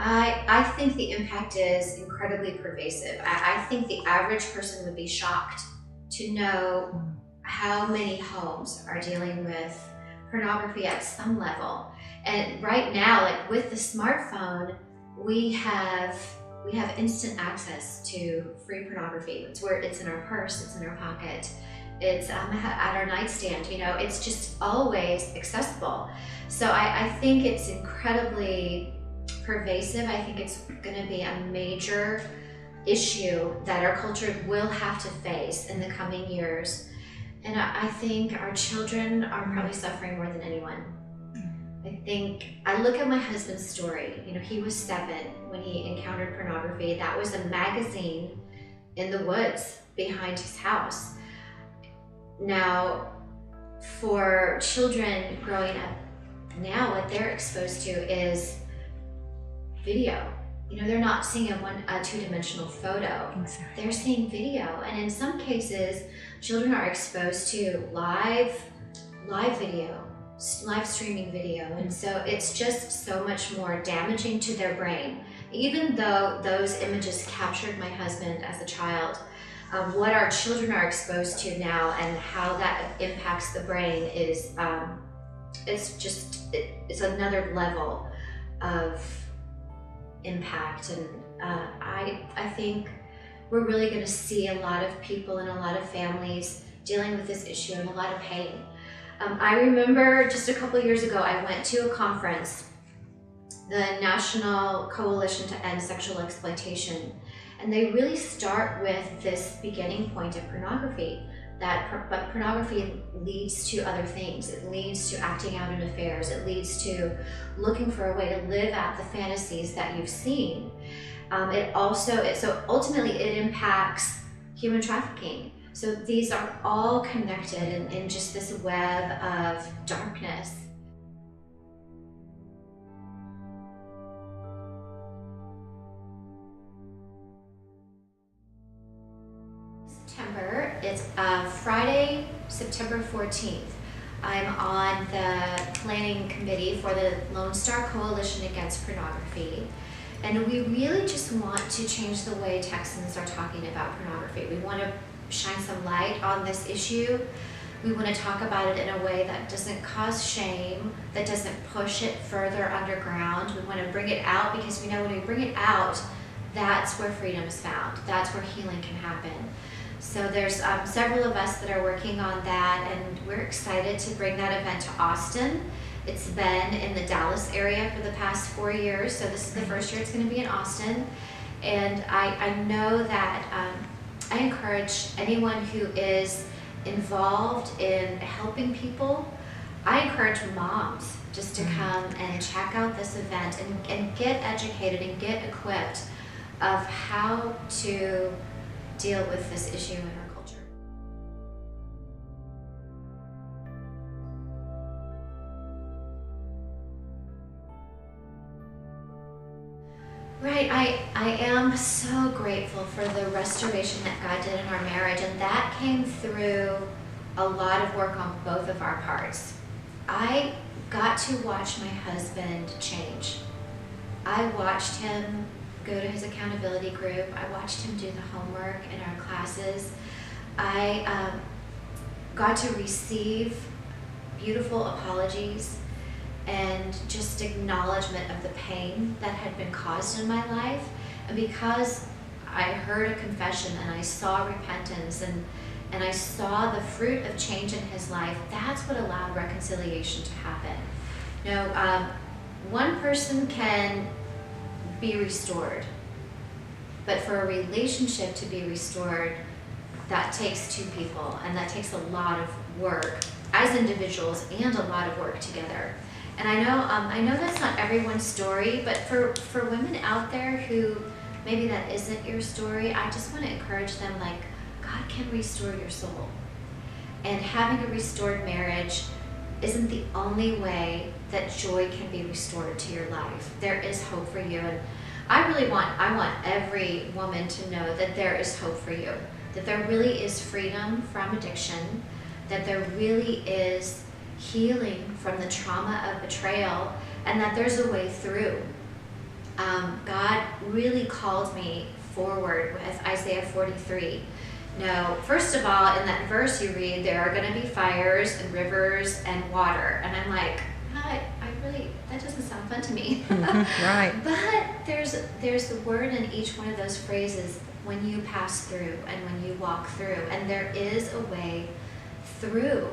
I think the impact is incredibly pervasive. I think the average person would be shocked to know how many homes are dealing with pornography at some level. And right now, like with the smartphone, we have instant access to free pornography. It's where it's in our purse, it's in our pocket, it's at our nightstand, you know, it's just always accessible. So I think it's incredibly pervasive. I think it's going to be a major issue that our culture will have to face in the coming years. And I think our children are probably suffering more than anyone. I look at my husband's story. You know, he was 7 when he encountered pornography. That was a magazine in the woods behind his house. Now, for children growing up now, what they're exposed to is video. You know, they're not seeing a two-dimensional photo. Exactly. They're seeing video, and in some cases, children are exposed to live video, live streaming video, and so it's just so much more damaging to their brain. Even though those images captured my husband as a child, what our children are exposed to now and how that impacts the brain is, it's another level of impact. And I think we're really going to see a lot of people and a lot of families dealing with this issue and a lot of pain. I remember just a couple years ago, I went to a conference, the National Coalition to End Sexual Exploitation, and they really start with this beginning point of pornography, but pornography leads to other things. It leads to acting out in affairs. It leads to looking for a way to live out the fantasies that you've seen. So ultimately it impacts human trafficking. So these are all connected in just this web of darkness. It's Friday, September 14th. I'm on the planning committee for the Lone Star Coalition Against Pornography. And we really just want to change the way Texans are talking about pornography. We want to shine some light on this issue. We want to talk about it in a way that doesn't cause shame, that doesn't push it further underground. We want to bring it out because we know when we bring it out, that's where freedom is found. That's where healing can happen. So there's several of us that are working on that, and we're excited to bring that event to Austin. It's been in the Dallas area for the past 4 years, so this is the first year it's going to be in Austin. And I know that I encourage anyone who is involved in helping people, I encourage moms just to come and check out this event and get educated and get equipped of how to deal with this issue in our culture. Right, I am so grateful for the restoration that God did in our marriage, and that came through a lot of work on both of our parts. I got to watch my husband change. I watched him go to his accountability group. I watched him do the homework in our classes. I got to receive beautiful apologies and just acknowledgement of the pain that had been caused in my life. And because I heard a confession and I saw repentance and I saw the fruit of change in his life, that's what allowed reconciliation to happen. You know, one person can be restored, but for a relationship to be restored, that takes 2 people, and that takes a lot of work as individuals and a lot of work together. And I know that's not everyone's story, but for women out there who maybe that isn't your story, I just want to encourage them, like, God can restore your soul. And having a restored marriage isn't the only way that joy can be restored to your life. There is hope for you, and I want every woman to know that there is hope for you, that there really is freedom from addiction, that there really is healing from the trauma of betrayal, and that there's a way through. God really called me forward with Isaiah 43. No, first of all, in that verse you read, there are going to be fires and rivers and water. And I'm like, I really, that doesn't sound fun to me. Right. But there's the word in each one of those phrases when you pass through and when you walk through. And there is a way through.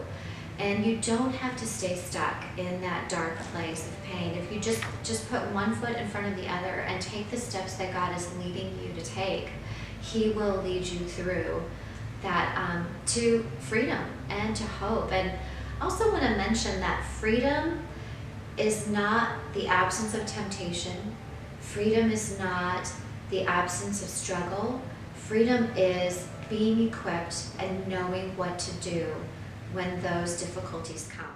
And you don't have to stay stuck in that dark place of pain. If you just put one foot in front of the other and take the steps that God is leading you to take, He will lead you through that to freedom and to hope. And I also want to mention that freedom is not the absence of temptation. Freedom is not the absence of struggle. Freedom is being equipped and knowing what to do when those difficulties come.